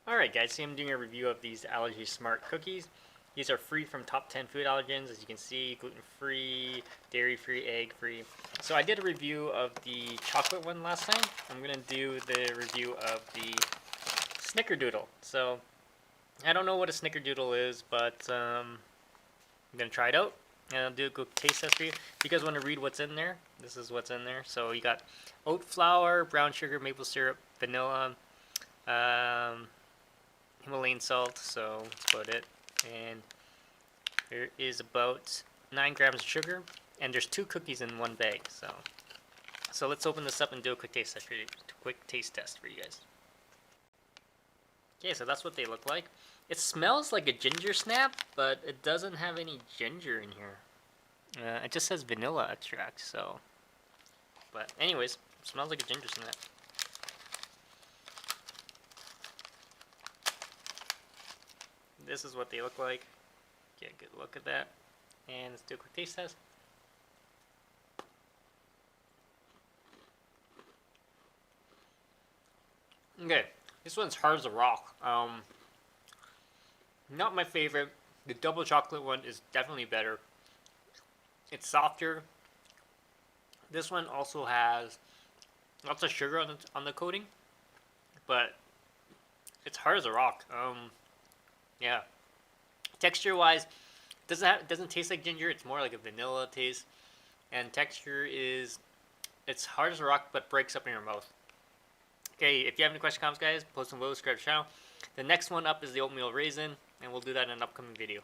Alright guys, so I'm doing a review of these Allergy Smart cookies. These are free from top 10 food allergens, as you can see, gluten-free, dairy-free, egg-free. So I did a review of the chocolate one last time. I'm going to do the review of the Snickerdoodle. So I don't know what a Snickerdoodle is, but I'm going to try it out. And I'll do a quick taste test for you. If you guys want to read what's in there, this is what's in there. So you got oat flour, brown sugar, maple syrup, vanilla, Himalayan salt, so that's about it. And there is about 9 grams of sugar, and there's 2 cookies in one bag. So let's open this up and do a quick taste test for you guys. Okay, so that's what they look like. It smells like a ginger snap, but it doesn't have any ginger in here. It just says vanilla extract, so. But anyways, it smells like a ginger snap. This is what they look like. Get a good look at that. And let's do a quick taste test. Okay, this one's hard as a rock. Not my favorite. The double chocolate one is definitely better. It's softer. This one also has lots of sugar on the coating, but it's hard as a rock. Yeah. Texture wise, doesn't taste like ginger. It's more like a vanilla taste, and texture is it's hard as a rock but breaks up in your mouth. Okay, if you have any questions, comments, guys, post them below. Subscribe to the channel. The next one up is the oatmeal raisin, and we'll do that in an upcoming video.